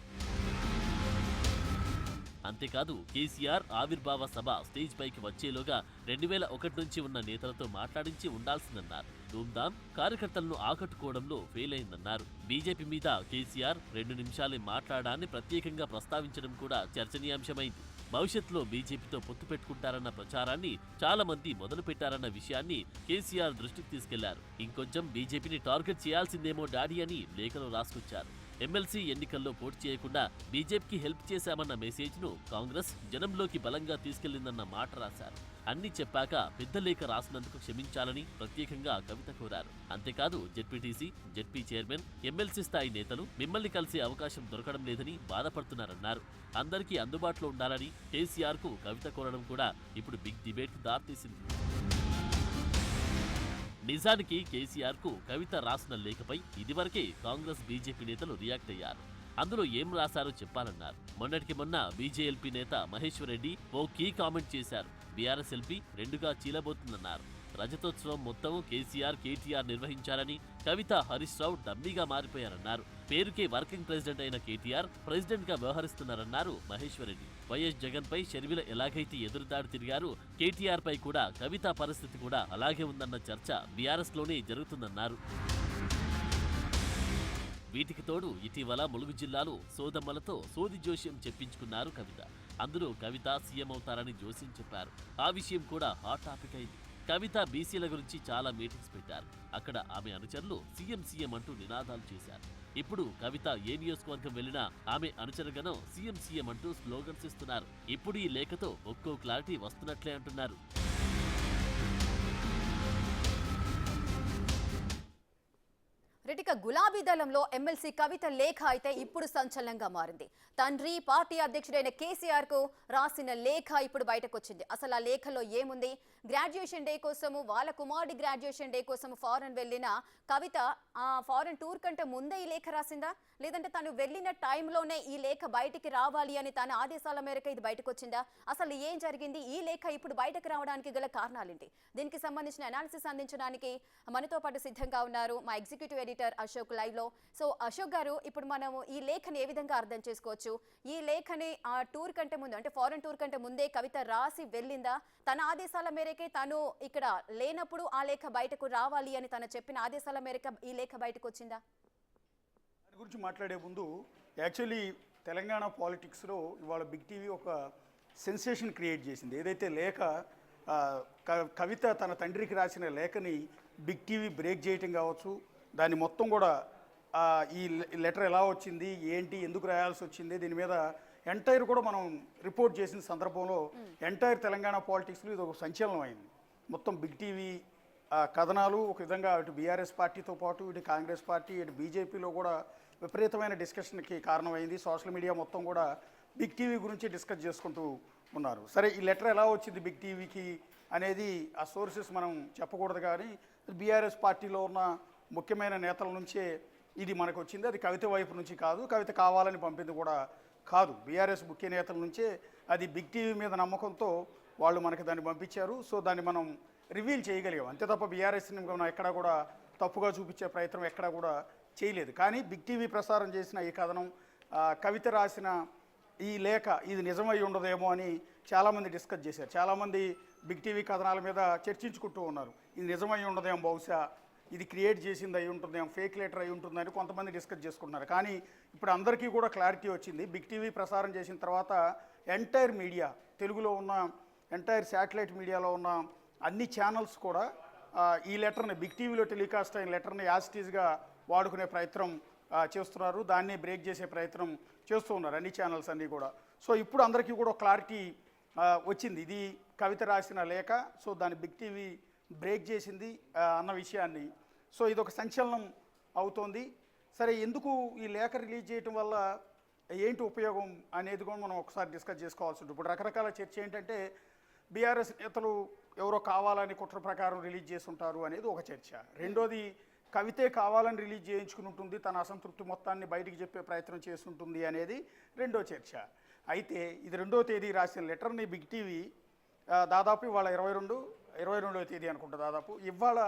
అంతేకాదు, కేసీఆర్ ఆవిర్భావ సభ స్టేజ్ పైకి వచ్చేలోగా 2001 నుంచి ఉన్న నేతలతో మాట్లాడించి ఉండాల్సిందన్నారు. ధూమ్ధామ్ కార్యకర్తలను ఆకట్టుకోవడంలో ఫెయిల్ అయిందన్నారు. బీజేపీ మీద కేసీఆర్ 2 నిమిషాలే మాట్లాడాన్ని ప్రత్యేకంగా ప్రస్తావించడం కూడా చర్చనీయాంశమైంది. భవిష్యత్తులో బీజేపీతో పొత్తు పెట్టుకుంటారన్న ప్రచారాన్ని చాలా మంది మొదలు పెట్టారన్న విషయాన్ని కేసీఆర్ దృష్టికి తీసుకెళ్లారు. ఇంకొంచెం బీజేపీని టార్గెట్ చేయాల్సిందేమో డాడీ అని లేఖలో రాసుకొచ్చారు. ఎమ్మెల్సీ ఎన్నికల్లో పోటీ చేయకుండా బీజేపీకి హెల్ప్ చేశామన్న మెసేజ్ను కాంగ్రెస్ జనంలోకి బలంగా తీసుకెళ్లిందన్న మాట రాశారు. అన్ని చెప్పాక పెద్ద లేఖ రాసినందుకు క్షమించాలని ప్రత్యేకంగా కవిత కోరారు. అంతేకాదు, జెడ్పీటీసీ, జెడ్పీ చైర్మన్, ఎమ్మెల్సీ స్థాయి నేతలు మిమ్మల్ని కలిసే అవకాశం దొరకడం లేదని బాధపడుతున్నారన్నారు. అందరికీ అందుబాటులో ఉండాలని కేసీఆర్ కు కవిత కోరడం కూడా ఇప్పుడు బిగ్ డిబేట్ కు దారితీసింది. నిజానికి కేసీఆర్ కు కవిత రాసిన లేఖపై ఇదివరకే కాంగ్రెస్, బీజేపీ నేతలు రియాక్ట్ అయ్యారు. అందులో ఏం రాశారో చెప్పాలన్నారు. మొన్నటికి మొన్న బీజేఎల్పీ నేత మహేశ్వర్ రెడ్డి ఓ కీ కామెంట్ చేశారు. బీఆర్ఎస్ ఎల్పీ 2గా చీలబోతుందన్నారు. రజతోత్సవం మొత్తం కేసీఆర్, కేటీఆర్ నిర్వహించారని, కవిత, హరీష్ రావు డమ్మీగా మారిపోయారన్నారు. పేరుకే వర్కింగ్ ప్రెసిడెంట్ అయిన కేటీఆర్ ప్రెసిడెంట్ గా వ్యవహరిస్తున్నారన్నారు మహేశ్వర్ రెడ్డి. వైఎస్ జగన్ పై షర్మిల ఎలాగైతే ఎదురుదాడి తిరిగారు, కేటీఆర్ పై కూడా కవిత పరిస్థితి కూడా అలాగే ఉందన్న చర్చ బీఆర్ఎస్ లోనే జరుగుతుందన్నారు. వీటికి తోడు ఇటీవల ములుగు జిల్లాలో సోదమ్మలతో సోది జోస్యం చెప్పించుకున్నారు కవిత. అందులో కవిత సీఎం అవుతారని జోస్యం చెప్పారు. ఆ విషయం కూడా హాట్ టాపిక్ అయింది. కవిత బీసీల గురించి చాలా మీటింగ్స్ పెట్టారు. అక్కడ ఆమె అనుచరులు సీఎం అంటూ నినాదాలు చేశారు. ఇప్పుడు కవిత ఏ నియోజకవర్గం వెళ్లినా ఆమె అనుచరగణం సీఎం అంటూ స్లోగన్స్ ఇస్తున్నారు. ఇప్పుడు ఈ లేఖతో ఒక్కో క్లారిటీ వస్తున్నట్లే అంటున్నారు. రెటిక గులాబీ దళంలో ఎమ్మెల్సీ కవిత లేఖ అయితే ఇప్పుడు సంచలనంగా మారింది. తండ్రి పార్టీ అధ్యక్షుడైన కేసీఆర్ కు రాసిన లేఖ ఇప్పుడు బయటకు వచ్చింది. అసలు ఆ లేఖలో ఏముంది? గ్రాడ్యుయేషన్ డే కోసము వాళ్ళ కుమారుడి గ్రాడ్యుయేషన్ డే కోసం ఫారెన్ వెళ్ళిన కవిత ఆ ఫారెన్ టూర్ కంటే ముందే ఈ లేఖ రాసిందా, లేదంటే తను వెళ్ళిన టైంలోనే ఈ లేఖ బయటికి రావాలి అని తన ఆదేశాల మేరకు ఇది బయటకు వచ్చిందా? అసలు ఏం జరిగింది? ఈ లేఖ ఇప్పుడు బయటకు రావడానికి గల కారణాలేంటి? దీనికి సంబంధించిన అనాలిసిస్ అందించడానికి మనతో పాటు సిద్ధంగా ఉన్నారు మా ఎగ్జిక్యూటివ్ ఎడిటర్ అశోక్ లైవ్ లో. సో అశోక్ గారు, ఇప్పుడు మనము ఈ లేఖని ఏ విధంగా అర్థం చేసుకోవచ్చు? ఈ లేఖని ఆ టూర్ కంటే ముందు, అంటే ఫారెన్ టూర్ కంటే ముందే కవిత రాసి వెళ్ళిందా? తన ఆదేశాల మేరకే తను ఇక్కడ లేనప్పుడు ఆ లేఖ బయటకు రావాలి అని తను చెప్పిన ఆదేశాల మేరకు ఈ లేఖ బయటకు వచ్చిందా? దాని గురించి మాట్లాడే ముందు యాక్చువల్లీ తెలంగాణ పాలిటిక్స్లో ఇవాళ బిగ్ టీవీ ఒక సెన్సేషన్ క్రియేట్ చేసింది. ఏదైతే లేఖ కవిత తన తండ్రికి రాసిన లేఖని బిగ్ టీవీ బ్రేక్ చేయటం కావచ్చు, దాన్ని మొత్తం కూడా ఈ లెటర్ ఎలా వచ్చింది, ఏంటి, ఎందుకు రాయాల్సి వచ్చింది, దీని మీద ఎంటైర్ కూడా మనం రిపోర్ట్ చేసిన సందర్భంలో ఎంటైర్ తెలంగాణ పాలిటిక్స్లో ఇది ఒక సంచలనం అయింది. మొత్తం బిగ్ టీవీ కథనాలు ఒక విధంగా ఇటు బీఆర్ఎస్ పార్టీతో పాటు ఇటు కాంగ్రెస్ పార్టీ ఇటు బీజేపీలో కూడా విపరీతమైన డిస్కషన్కి కారణమైంది. సోషల్ మీడియా మొత్తం కూడా బిగ్ టీవీ గురించి డిస్కస్ చేసుకుంటూ ఉన్నారు. సరే, ఈ లెటర్ ఎలా వచ్చింది బిగ్ టీవీకి అనేది ఆ సోర్సెస్ మనం చెప్పకూడదు, కానీ బీఆర్ఎస్ పార్టీలో ఉన్న ముఖ్యమైన నేతల నుంచే ఇది మనకు వచ్చింది. అది కవిత వైపు నుంచి కాదు, కవిత కావాలని పంపింది కూడా కాదు. బీఆర్ఎస్ ముఖ్య నేతల నుంచే అది బిగ్ టీవీ మీద నమ్మకంతో వాళ్ళు మనకి దాన్ని పంపించారు. సో దాన్ని మనం రివీల్ చేయగలిగాం అంతే తప్ప బీఆర్ఎస్ని మనం ఎక్కడా కూడా తప్పుగా చూపించే ప్రయత్నం ఎక్కడా కూడా చేయలేదు. కానీ బిగ్ టీవీ ప్రసారం చేసిన ఈ కథనం, కవిత రాసిన ఈ లేఖ ఇది నిజమై ఉండదేమో అని చాలామంది డిస్కస్ చేశారు. చాలామంది బిగ్ టీవీ కథనాల మీద చర్చించుకుంటూ ఉన్నారు. ఇది నిజమై ఉండదేమో, బహుశా ఇది క్రియేట్ చేసింది అయి ఉంటుందేమో, ఫేక్ లెటర్ అయి ఉంటుందని కొంతమంది డిస్కస్ చేసుకుంటున్నారు. కానీ ఇప్పుడు అందరికీ కూడా క్లారిటీ వచ్చింది. బిగ్ టీవీ ప్రసారం చేసిన తర్వాత ఎంటైర్ మీడియా, తెలుగులో ఉన్న ఎంటైర్ శాటిలైట్ మీడియాలో ఉన్న అన్ని ఛానల్స్ కూడా ఈ లెటర్ని, బిగ్ టీవీలో టెలికాస్ట్ అయిన లెటర్ని యాజిటీస్గా వాడుకునే ప్రయత్నం చేస్తున్నారు. దాన్ని బ్రేక్ చేసే ప్రయత్నం చేస్తూ ఉన్నారు అన్ని ఛానల్స్ అన్నీ కూడా. సో ఇప్పుడు అందరికీ కూడా క్లారిటీ వచ్చింది, ఇది కవిత రాసిన లేఖ. సో దాన్ని బిగ్ టీవీ బ్రేక్ చేసింది అన్న విషయాన్ని. సో ఇది ఒక సంచలనం అవుతోంది. సరే, ఎందుకు ఈ లేఖ రిలీజ్ చేయటం వల్ల ఏంటి ఉపయోగం అనేది కూడా మనం ఒకసారి డిస్కస్ చేసుకోవాల్సి ఉంటుంది. ఇప్పుడు రకరకాల చర్చ ఏంటంటే బీఆర్ఎస్ నేతలు ఎవరో కావాలని కుట్ర ప్రకారం రిలీజ్ చేసి ఉంటారు అనేది ఒక చర్చ. రెండోది, కవితే కావాలని రిలీజ్ చేయించుకుని ఉంటుంది, తన అసంతృప్తి మొత్తాన్ని బయటికి చెప్పే ప్రయత్నం చేస్తుంటుంది అనేది రెండో చర్చ. అయితే ఇది 2వ తేదీ రాసిన లెటర్ని బిగ్ టీవీ దాదాపు ఇవాళ 22వ తేదీ అనుకుంటా, దాదాపు ఇవాళ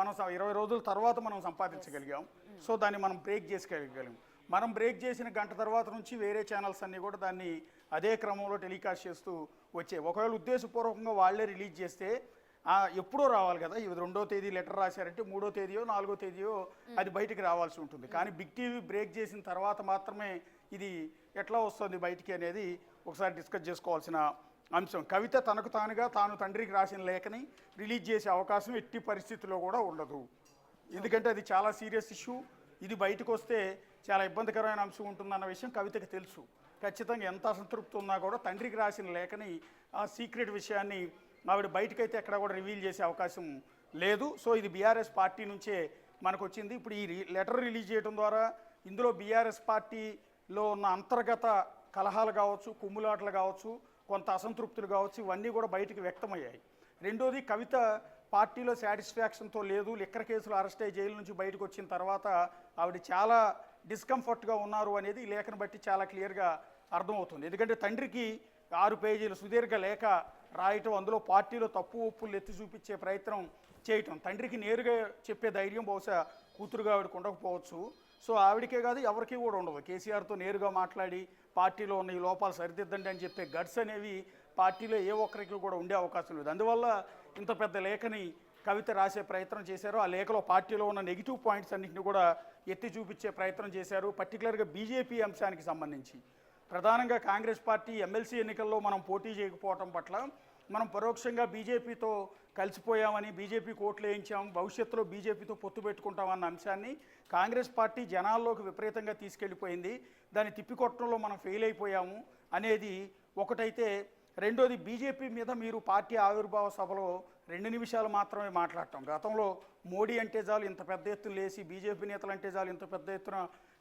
మనం 20 రోజుల తర్వాత మనం సంపాదించగలిగాం. సో దాన్ని మనం బ్రేక్ చేసుకోగలిగాం. మనం బ్రేక్ చేసిన గంట తర్వాత నుంచి వేరే ఛానల్స్ అన్నీ కూడా దాన్ని అదే క్రమంలో టెలికాస్ట్ చేస్తూ వచ్చాయి. ఒకవేళ ఉద్దేశపూర్వకంగా వాళ్ళే రిలీజ్ చేస్తే ఎప్పుడో రావాలి కదా. ఇది 2వ తేదీ లెటర్ రాశారంటే 3వ తేదీయో 4వ తేదీయో అది బయటికి రావాల్సి ఉంటుంది. కానీ బిగ్ టీవీ బ్రేక్ చేసిన తర్వాత మాత్రమే ఇది ఎట్లా వస్తుంది బయటికి అనేది ఒకసారి డిస్కస్ చేసుకోవాల్సిన అంశం. కవిత తనకు తానుగా తాను తండ్రికి రాసిన లేఖని రిలీజ్ చేసే అవకాశం ఎట్టి పరిస్థితుల్లో కూడా ఉండదు. ఎందుకంటే అది చాలా సీరియస్ ఇష్యూ. ఇది బయటకు వస్తే చాలా ఇబ్బందికరమైన అంశం ఉంటుందన్న విషయం కవితకి తెలుసు. ఖచ్చితంగా ఎంత అసంతృప్తి ఉన్నా కూడా తండ్రికి రాసిన లేఖని, ఆ సీక్రెట్ విషయాన్ని ఆవిడ బయటకైతే ఎక్కడ కూడా రివీల్ చేసే అవకాశం లేదు. సో ఇది బీఆర్ఎస్ పార్టీ నుంచే మనకు వచ్చింది. ఇప్పుడు ఈ లెటర్ రిలీజ్ చేయడం ద్వారా ఇందులో బీఆర్ఎస్ పార్టీలో ఉన్న అంతర్గత కలహాలు కావచ్చు, కుమ్ములాటలు కావచ్చు, కొంత అసంతృప్తులు కావచ్చు, ఇవన్నీ కూడా బయటికి వ్యక్తమయ్యాయి. రెండోది, కవిత పార్టీలో సాటిస్ఫాక్షన్తో లేదు. లిక్కర్ కేసులు అరెస్ట్ అయ్యి జైలు నుంచి బయటకు వచ్చిన తర్వాత ఆవిడ చాలా డిస్కంఫర్ట్గా ఉన్నారు అనేది ఈ లేఖను బట్టి చాలా క్లియర్గా అర్థమవుతుంది. ఎందుకంటే తండ్రికి 6 పేజీల సుదీర్ఘ లేఖ రాయటం, అందులో పార్టీలో తప్పు ఒప్పులు ఎత్తి చూపించే ప్రయత్నం చేయటం, తండ్రికి నేరుగా చెప్పే ధైర్యం బహుశా కూతురుగా ఆవిడకు ఉండకపోవచ్చు. సో ఆవిడకే కాదు, ఎవరికి కూడా ఉండదు. కేసీఆర్తో నేరుగా మాట్లాడి పార్టీలో ఉన్న ఈ లోపాలు సరిదిద్దండి అని చెప్పే గట్స్ అనేవి పార్టీలో ఏ ఒక్కరికి కూడా ఉండే అవకాశం లేదు. అందువల్ల ఇంత పెద్ద లేఖని కవిత రాసే ప్రయత్నం చేశారు. ఆ లేఖలో పార్టీలో ఉన్న నెగిటివ్ పాయింట్స్ అన్నింటినీ కూడా ఎత్తి చూపించే ప్రయత్నం చేశారు. పర్టికులర్గా బీజేపీ అంశానికి సంబంధించి, ప్రధానంగా కాంగ్రెస్ పార్టీ ఎమ్మెల్సీ ఎన్నికల్లో మనం పోటీ చేయకపోవటం పట్ల మనం పరోక్షంగా బీజేపీతో కలిసిపోయామని, బీజేపీకి ఓట్లు వేయించాం, భవిష్యత్తులో బీజేపీతో పొత్తు పెట్టుకుంటామన్న అంశాన్ని కాంగ్రెస్ పార్టీ జనాల్లోకి విపరీతంగా తీసుకెళ్ళిపోయింది. దాన్ని తిప్పికొట్టడంలో మనం ఫెయిల్ అయిపోయాము అనేది ఒకటైతే, రెండోది బీజేపీ మీద మీరు పార్టీ ఆవిర్భావ సభలో 2 నిమిషాలు మాత్రమే మాట్లాడటం. గతంలో మోడీ అంటే చాలు ఇంత పెద్ద ఎత్తున లేచి, బీజేపీ నేతలు అంటే చాలు ఇంత పెద్ద ఎత్తున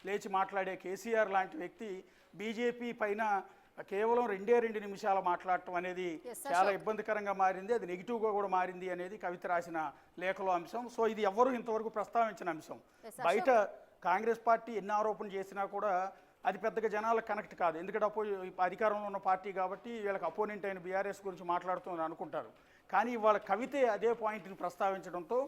లేచి మాట్లాడే కేసీఆర్ లాంటి వ్యక్తి బీజేపీ పైన కేవలం 2 నిమిషాలు మాట్లాడటం అనేది చాలా ఇబ్బందికరంగా మారింది. అది నెగిటివ్గా కూడా మారింది అనేది కవిత రాసిన లేఖలో అంశం. సో ఇది ఎవ్వరూ ఇంతవరకు ప్రస్తావించిన అంశం. బయట కాంగ్రెస్ పార్టీ ఎన్ని ఆరోపణలు చేసినా కూడా అది పెద్దగా జనాలకు కనెక్ట్ కాదు. ఎందుకంటే అధికారంలో ఉన్న పార్టీ కాబట్టి వీళ్ళకి అపోనెంట్ అయిన బీఆర్ఎస్ గురించి మాట్లాడుతూ అనుకుంటారు. కానీ వాళ్ళ కవితే అదే పాయింట్ని ప్రస్తావించడంతో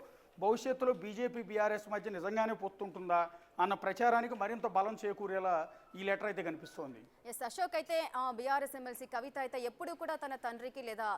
భవిష్యత్తులో బీజేపీ బీఆర్ఎస్ మధ్య నిజంగానే పొత్తుంటుందా అన్న ప్రచారానికి మరింత బలం చేకూరేలా ఈ లెటర్ అయితే కనిపిస్తోంది. ఎస్ అశోక్, అయితే బీఆర్ఎస్ ఎమ్మెల్సీ కవిత అయితే ఎప్పుడూ కూడా తన తండ్రికి లేదా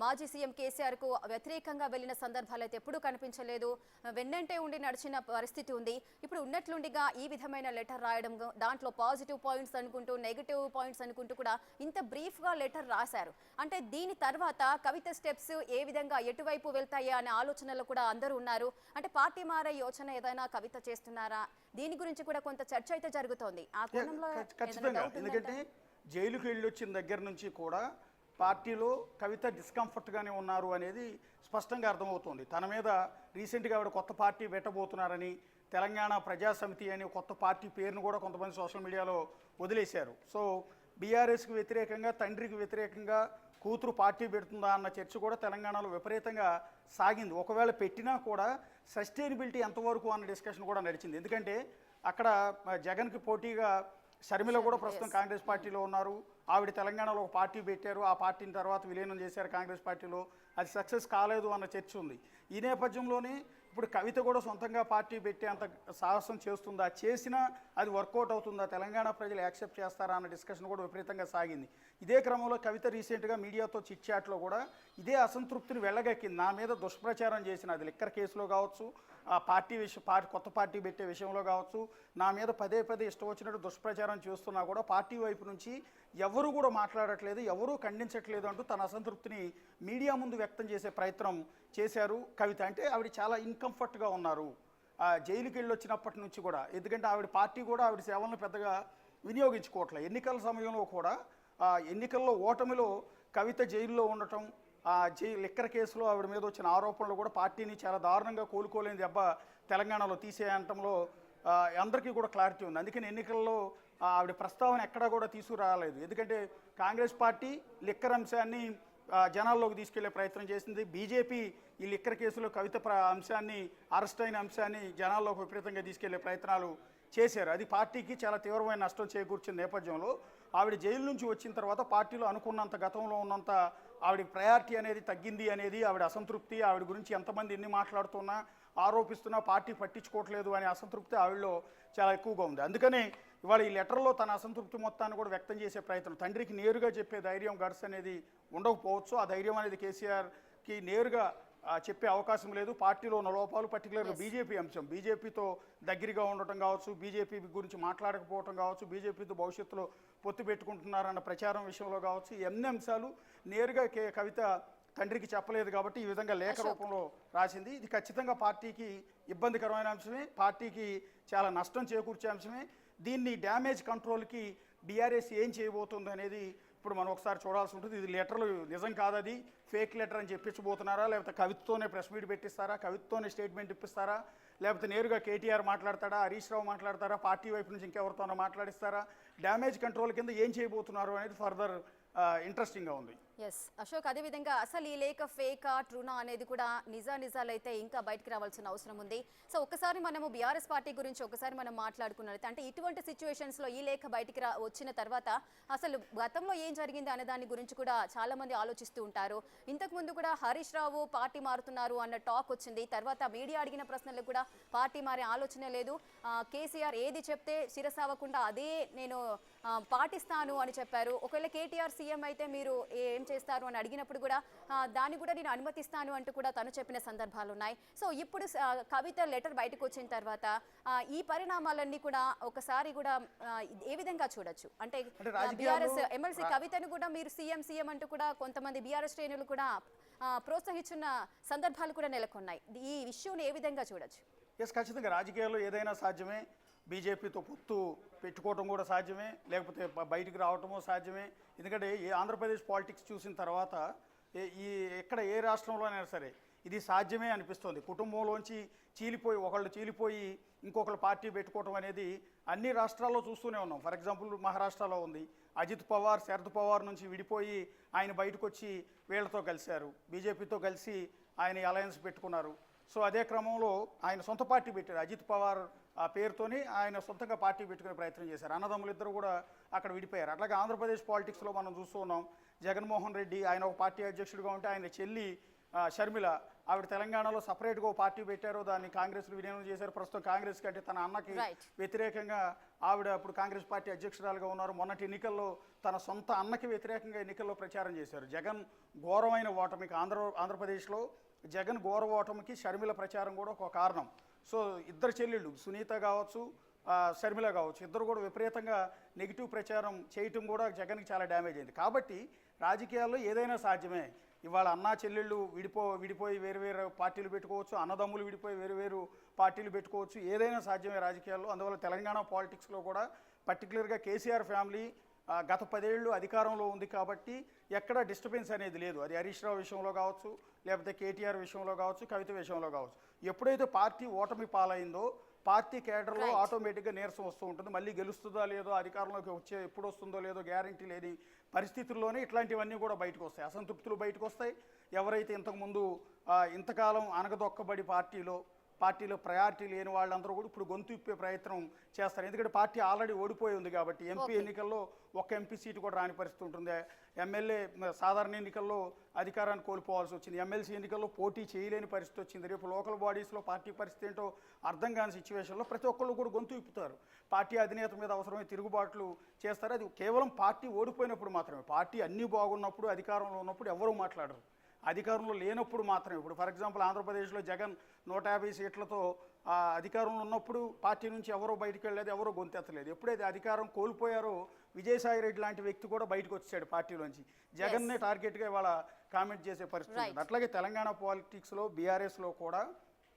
మాజీ సీఎం కేసీఆర్ కు వ్యతిరేకంగా వెళ్ళిన సందర్భాలు అయితే ఎప్పుడూ కనిపించలేదు. వెన్నంటే ఉండి నడిచిన పరిస్థితి ఉంది. ఇప్పుడు ఉన్నట్లుండిగా ఈ విధమైన లెటర్ రాయడం, దాంట్లో పాజిటివ్ పాయింట్స్ అనుకుంటూ నెగిటివ్ పాయింట్స్ అనుకుంటూ కూడా ఇంత బ్రీఫ్గా లెటర్ రాశారు. అంటే దీని తర్వాత కవిత స్టెప్స్ ఏ విధంగా ఎటువైపు వెళ్తాయా అనే ఆలోచనలో కూడా అందరూ ఉన్నారు. అంటే పార్టీ మారే యోచన ఏదైనా కవిత చేస్తున్నారా? దీని గురించి కూడా కొంత చర్చ అయితే జరుగుతోంది. ఆ కోణంలో ఖచ్చితంగా, ఎందుకంటే జైలుకి వెళ్ళి వచ్చిన దగ్గర నుంచి కూడా పార్టీలో కవిత డిస్కంఫర్ట్గానే ఉన్నారు అనేది స్పష్టంగా అర్థమవుతుంది. తన మీద రీసెంట్గా ఆవిడ కొత్త పార్టీ పెట్టబోతున్నారని, తెలంగాణ ప్రజా సమితి అని కొత్త పార్టీ పేరును కూడా కొంతమంది సోషల్ మీడియాలో వదిలేశారు. సో బీఆర్ఎస్కి వ్యతిరేకంగా, తండ్రికి వ్యతిరేకంగా కూతురు పార్టీ పెడుతుందా అన్న చర్చ కూడా తెలంగాణలో విపరీతంగా సాగింది. ఒకవేళ పెట్టినా కూడా సస్టైనబిలిటీ ఎంతవరకు అన్న డిస్కషన్ కూడా నడిచింది. ఎందుకంటే అక్కడ జగన్కి పోటీగా షర్మిల కూడా ప్రస్తుతం కాంగ్రెస్ పార్టీలో ఉన్నారు. ఆవిడ తెలంగాణలో ఒక పార్టీ పెట్టారు, ఆ పార్టీని తర్వాత విలీనం చేశారు కాంగ్రెస్ పార్టీలో. అది సక్సెస్ కాలేదు అన్న చర్చ ఉంది. ఈ నేపథ్యంలోనే ఇప్పుడు కవిత కూడా సొంతంగా పార్టీ పెట్టే అంత సాహసం చేస్తుందా, చేసినా అది వర్కౌట్ అవుతుందా, తెలంగాణ ప్రజలు యాక్సెప్ట్ చేస్తారా అన్న డిస్కషన్ కూడా విపరీతంగా సాగింది. ఇదే క్రమంలో కవిత రీసెంట్గా మీడియాతో చిట్ చాట్లో కూడా ఇదే అసంతృప్తిని వెళ్ళగక్కింది. నా మీద దుష్ప్రచారం చేసిన, అది లిక్కర్ కేసులో కావచ్చు, ఆ పార్టీ కొత్త పార్టీ పెట్టే విషయంలో కావచ్చు, నా మీద పదే ఇష్టం వచ్చినట్టు దుష్ప్రచారం చేస్తున్నా కూడా పార్టీ వైపు నుంచి ఎవరు కూడా మాట్లాడట్లేదు, ఎవరూ ఖండించట్లేదు అంటూ తన అసంతృప్తిని మీడియా ముందు వ్యక్తం చేసే ప్రయత్నం చేశారు కవిత. అంటే ఆవిడ చాలా ఇన్కంఫర్ట్గా ఉన్నారు జైలుకి వెళ్ళి వచ్చినప్పటి నుంచి కూడా. ఎందుకంటే ఆవిడ పార్టీ కూడా ఆవిడ సేవలను పెద్దగా వినియోగించుకోవట్లేదు. ఎన్నికల సమయంలో కూడా ఎన్నికల్లో ఓటమిలో కవిత జైల్లో ఉండటం, లిక్కర్ కేసులో ఆవిడ మీద వచ్చిన ఆరోపణలు కూడా పార్టీని చాలా దారుణంగా కోలుకోలేని దెబ్బ తెలంగాణలో తీసేయటంలో అందరికీ కూడా క్లారిటీ ఉంది. అందుకని ఎన్నికల్లో ఆవిడ ప్రస్తావన ఎక్కడా కూడా తీసుకురాలేదు. ఎందుకంటే కాంగ్రెస్ పార్టీ లిక్కర్ అంశాన్ని జనాల్లోకి తీసుకెళ్లే ప్రయత్నం చేసింది. బీజేపీ ఈ లిక్కర్ కేసులో కవిత అంశాన్ని, అరెస్ట్ అయిన అంశాన్ని జనాల్లోకి విపరీతంగా తీసుకెళ్లే ప్రయత్నాలు చేశారు. అది పార్టీకి చాలా తీవ్రమైన నష్టం చేకూర్చిన నేపథ్యంలో ఆవిడ జైలు నుంచి వచ్చిన తర్వాత పార్టీలో అనుకున్నంత, గతంలో ఉన్నంత ఆవిడ ప్రయారిటీ అనేది తగ్గింది అనేది ఆవిడ అసంతృప్తి. ఆవిడ గురించి ఎంతమంది ఎన్ని మాట్లాడుతున్నా, ఆరోపిస్తున్నా పార్టీ పట్టించుకోవట్లేదు అనే అసంతృప్తి ఆవిడలో చాలా ఎక్కువగా ఉంది. అందుకనే ఇవాళ ఈ లెటర్లో తన అసంతృప్తి మొత్తాన్ని కూడా వ్యక్తం చేసే ప్రయత్నం, తండ్రికి నేరుగా చెప్పే ధైర్యం, గడ్స్ అనేది ఉండకపోవచ్చు. ఆ ధైర్యం అనేది కేసీఆర్కి నేరుగా చెప్పే అవకాశం లేదు. పార్టీలో ఉన్న లోపాలు, పర్టికులర్గా బీజేపీ అంశం, బీజేపీతో దగ్గరగా ఉండటం కావచ్చు, బీజేపీ గురించి మాట్లాడకపోవటం కావచ్చు, బీజేపీతో భవిష్యత్తులో పొత్తు పెట్టుకుంటున్నారన్న ప్రచారం విషయంలో కావచ్చు, ఎన్ని అంశాలు నేరుగా కవిత తండ్రికి చెప్పలేదు కాబట్టి ఈ విధంగా లేఖ రూపంలో రాసింది. ఇది ఖచ్చితంగా పార్టీకి ఇబ్బందికరమైన అంశమే, పార్టీకి చాలా నష్టం చేకూర్చే అంశమే. దీన్ని డ్యామేజ్ కంట్రోల్కి బీఆర్ఎస్ ఏం చేయబోతుంది అనేది ఇప్పుడు మనం ఒకసారి చూడాల్సి ఉంటుంది. ఇది లెటర్లు నిజం కాదు, అది ఫేక్ లెటర్ అని చెప్పించబోతున్నారా, లేకపోతే కవితతోనే ప్రెస్ మీట్ పెట్టిస్తారా, కవితతోనే స్టేట్మెంట్ ఇప్పిస్తారా, లేకపోతే నేరుగా కేటీఆర్ మాట్లాడతాడా, హరీష్ రావు మాట్లాడతారా, పార్టీ వైపు నుంచి ఇంకెవరితోనో మాట్లాడిస్తారా, డ్యామేజ్ కంట్రోల్ కింద ఏం చేయబోతున్నారు అనేది ఫర్దర్ ఇంట్రెస్టింగ్గా ఉంది. ఎస్ అశోక్, అదేవిధంగా అసలు ఈ లేఖ ఫేకా ట్రూనా అనేది కూడా నిజాలైతే ఇంకా బయటకు రావాల్సిన అవసరం ఉంది. సో ఒకసారి మనము బీఆర్ఎస్ పార్టీ గురించి ఒకసారి మనం మాట్లాడుకున్నట్లయితే, అంటే ఇటువంటి సిచ్యువేషన్స్లో ఈ లేఖ బయటికి వచ్చిన తర్వాత అసలు గతంలో ఏం జరిగింది అనే దాని గురించి కూడా చాలా మంది ఆలోచిస్తూ ఉంటారు. ఇంతకుముందు కూడా హరీష్ రావు పార్టీ మారుతున్నారు అన్న టాక్ వచ్చింది. తర్వాత మీడియా అడిగిన ప్రశ్నలకు కూడా పార్టీ మారే ఆలోచన లేదు, కేసీఆర్ ఏది చెప్తే శిరసావకుండా అదే నేను పాటిస్తాను అని చెప్పారు. ఒకవేళ కేటీఆర్ సీఎం అయితే మీరు ఏం చేస్తారు అని అడిగినప్పుడు కూడా దాన్ని కూడా నేను అనుమతిస్తాను అంటూ కూడా తను చెప్పిన సందర్భాలు ఉన్నాయి. సో ఇప్పుడు కవిత లెటర్ బయటకు వచ్చిన తర్వాత ఈ పరిణామాలన్నీ కూడా ఒకసారి కూడా ఏ విధంగా చూడొచ్చు? అంటే బీఆర్ఎస్ ఎమ్మెల్సీ కవితను కూడా మీరు సీఎం అంటూ కూడా కొంతమంది బీఆర్ఎస్ శ్రేణులు కూడా ప్రోత్సహించిన సందర్భాలు కూడా నెలకొన్నాయి. ఈ ఇష్యూని ఏ విధంగా చూడొచ్చు? ఎస్, ఖచ్చితంగా రాజకీయాల్లో ఏదైనా సాధ్యమే. బీజేపీతో పొత్తు పెట్టుకోవటం కూడా సాధ్యమే, లేకపోతే బయటికి రావటమో సాధ్యమే. ఎందుకంటే ఈ ఆంధ్రప్రదేశ్ పాలిటిక్స్ చూసిన తర్వాత ఎక్కడ ఏ రాష్ట్రంలోనైనా సరే ఇది సాధ్యమే అనిపిస్తుంది. కుటుంబంలోంచి ఒకళ్ళు చీలిపోయి ఇంకొకళ్ళు పార్టీ పెట్టుకోవటం అనేది అన్ని రాష్ట్రాల్లో చూస్తూనే ఉన్నాం. ఫర్ ఎగ్జాంపుల్ మహారాష్ట్రలో ఉంది. అజిత్ పవార్ శరద్ పవార్ నుంచి విడిపోయి ఆయన బయటకు వచ్చి వీళ్ళతో కలిశారు, బీజేపీతో కలిసి ఆయన అలయన్స్ పెట్టుకున్నారు. సో అదే క్రమంలో ఆయన సొంత పార్టీ పెట్టారు. అజిత్ పవార్ ఆ పేరుతోని ఆయన సొంతంగా పార్టీ పెట్టుకునే ప్రయత్నం చేశారు. అన్నదమ్ములు ఇద్దరు కూడా అక్కడ విడిపోయారు. అట్లాగే ఆంధ్రప్రదేశ్ పాలిటిక్స్లో మనం చూస్తూ ఉన్నాం. జగన్మోహన్ రెడ్డి ఆయన ఒక పార్టీ అధ్యక్షుడిగా ఉంటే ఆయన చెల్లి షర్మిల ఆవిడ తెలంగాణలో సపరేట్గా ఒక పార్టీ పెట్టారు, దాన్ని కాంగ్రెస్లో విలీనం చేశారు. ప్రస్తుతం కాంగ్రెస్ కంటే తన అన్నకి వ్యతిరేకంగా ఆవిడ ఇప్పుడు కాంగ్రెస్ పార్టీ అధ్యక్షురాలుగా ఉన్నారు. మొన్నటి ఎన్నికల్లో తన సొంత అన్నకి వ్యతిరేకంగా ఎన్నికల్లో ప్రచారం చేశారు. జగన్ ఘోరమైన ఓటమికి ఆంధ్రప్రదేశ్లో జగన్ ఘోర ఓటమికి షర్మిల ప్రచారం కూడా ఒక కారణం. సో ఇద్దరు చెల్లెళ్ళు సునీత కావచ్చు, షర్మిల కావచ్చు, ఇద్దరు కూడా విపరీతంగా నెగిటివ్ ప్రచారం చేయటం కూడా జగన్కి చాలా డ్యామేజ్ అయింది. కాబట్టి రాజకీయాల్లో ఏదైనా సాధ్యమే. ఇవాళ అన్నా చెల్లెళ్ళు విడిపోయి వేరు పార్టీలు పెట్టుకోవచ్చు, అన్నదమ్ములు విడిపోయి వేరు పార్టీలు పెట్టుకోవచ్చు, ఏదైనా సాధ్యమే రాజకీయాల్లో. అందువల్ల తెలంగాణ పాలిటిక్స్లో కూడా పర్టికులర్గా కేసీఆర్ ఫ్యామిలీ గత 10 ఏళ్ళు అధికారంలో ఉంది కాబట్టి ఎక్కడ డిస్టర్బెన్స్ అనేది లేదు. అది హరీష్ రావు విషయంలో కావచ్చు, లేకపోతే కేటీఆర్ విషయంలో కావచ్చు, కవిత విషయంలో కావచ్చు. ఎప్పుడైతే పార్టీ ఓటమి పాలైందో పార్టీ కేడర్లో ఆటోమేటిక్గా నీరసం వస్తూ ఉంటుంది. మళ్ళీ గెలుస్తుందా లేదో, అధికారంలోకి ఎప్పుడు వస్తుందో లేదో గ్యారంటీ లేని పరిస్థితుల్లోనే ఇట్లాంటివన్నీ కూడా బయటకు వస్తాయి. అసంతృప్తులు బయటకు వస్తాయి. ఎవరైతే ఇంతకుముందు ఇంతకాలం అనగదొక్కబడి పార్టీలో ప్రయారిటీ లేని వాళ్ళందరూ కూడా ఇప్పుడు గొంతు ఇప్పే ప్రయత్నం చేస్తారు. ఎందుకంటే పార్టీ ఆల్రెడీ ఓడిపోయి ఉంది కాబట్టి. ఎంపీ ఎన్నికల్లో ఒక్క ఎంపీ సీటు కూడా రాని పరిస్థితి ఉంటుంది. ఎమ్మెల్యే సాధారణ ఎన్నికల్లో అధికారాన్ని కోల్పోవాల్సి వచ్చింది. ఎమ్మెల్సీ ఎన్నికల్లో పోటీ చేయలేని పరిస్థితి వచ్చింది. రేపు లోకల్ బాడీస్లో పార్టీ పరిస్థితి ఏంటో అర్థం కాని సిచ్యువేషన్లో ప్రతి ఒక్కళ్ళు కూడా గొంతు ఇప్పుతారు. పార్టీ అధినేత మీద అవసరమైన తిరుగుబాట్లు చేస్తారు. అది కేవలం పార్టీ ఓడిపోయినప్పుడు మాత్రమే. పార్టీ అన్నీ బాగున్నప్పుడు, అధికారంలో ఉన్నప్పుడు ఎవరూ మాట్లాడరు. అధికారంలో లేనప్పుడు మాత్రమే. ఇప్పుడు ఫర్ ఎగ్జాంపుల్ ఆంధ్రప్రదేశ్లో జగన్ 150 సీట్లతో అధికారంలో ఉన్నప్పుడు పార్టీ నుంచి ఎవరో బయటకు వెళ్ళలేదు, ఎవరో గొంతెత్తలేదు. ఎప్పుడైతే అధికారం కోల్పోయారో విజయసాయి రెడ్డి లాంటి వ్యక్తి కూడా బయటకు వచ్చాడు పార్టీలోంచి. జగన్నే టార్గెట్గా ఇవాళ కామెంట్ చేసే పరిస్థితి ఉంది. అట్లాగే తెలంగాణ పాలిటిక్స్లో బీఆర్ఎస్లో కూడా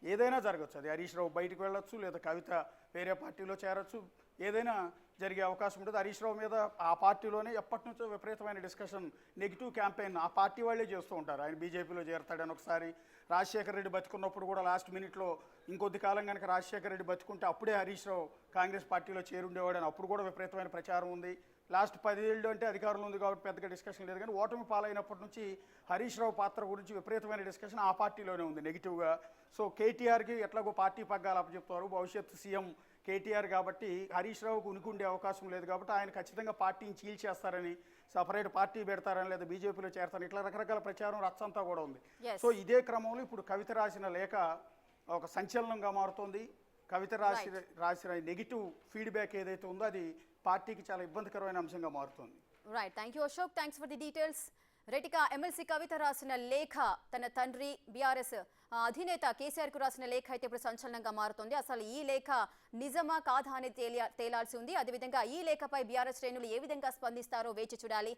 ఏదైనా జరగచ్చు. అది హరీష్ రావు బయటకు వెళ్ళొచ్చు, లేదా కవిత వేరే పార్టీలో చేరొచ్చు, ఏదైనా జరిగే అవకాశం ఉంటుంది. హరీష్ రావు మీద ఆ పార్టీలోనే ఎప్పటి నుంచో విపరీతమైన డిస్కషన్, నెగిటివ్ క్యాంపెయిన్ ఆ పార్టీ వాళ్ళే చేస్తూ ఉంటారు. ఆయన బీజేపీలో చేరతాడని ఒకసారి, రాజశేఖర రెడ్డి బతుకున్నప్పుడు కూడా లాస్ట్ మినిట్లో ఇంకొద్ది కాలం కనుక రాజశేఖర రెడ్డి బతుకుంటే అప్పుడే హరీష్ రావు కాంగ్రెస్ పార్టీలో చేరుండేవాడని అప్పుడు కూడా విపరీతమైన ప్రచారం ఉంది. లాస్ట్ 10 ఏళ్ళు అంటే అధికారంలో ఉంది కాబట్టి పెద్దగా డిస్కషన్ లేదు. కానీ ఓటమి పాలైనప్పటి నుంచి హరీష్ రావు పాత్ర గురించి విపరీతమైన డిస్కషన్ ఆ పార్టీలోనే ఉంది నెగిటివ్గా. సో కేటీఆర్కి ఎట్లాగో పార్టీ పగ్గాలు అప్పచెప్తారు. భవిష్యత్తు సీఎం కేటీఆర్ కాబట్టి హరీష్ రావుకు ఉనికుండే అవకాశం లేదు కాబట్టి ఆయన ఖచ్చితంగా పార్టీని చీల్చేస్తారని, సపరేట్ పార్టీ పెడతారని, లేదా బీజేపీలో చేరతారని, ఇట్లా రకరకాల ప్రచారం రచ్చంతా కూడా ఉంది. సో ఇదే క్రమంలో ఇప్పుడు కవిత రాసిన లేఖ ఒక సంచలనంగా మారుతోంది. కవిత రాసిన నెగిటివ్ ఫీడ్బ్యాక్ ఏదైతే ఉందో అది పార్టీకి చాలా ఇబ్బందికరమైన అంశంగా మారుతుంది. Right, thank you Ashok, thanks for the details. రెటిక ఎమ్మెల్సీ కవిత రాసిన లేఖ తన తండ్రి బీఆర్ఎస్ అధినేత కేసీఆర్ కు రాసిన లేఖ అయితే ఇప్పుడు సంచలనంగా మారుతోంది. అసలు ఈ లేఖ నిజమా కాదా అనేది తేలాల్సి ఉంది. అదేవిధంగా ఈ లేఖపై బీఆర్ఎస్ శ్రేణులు ఏ విధంగా స్పందిస్తారో వేచి చూడాలి.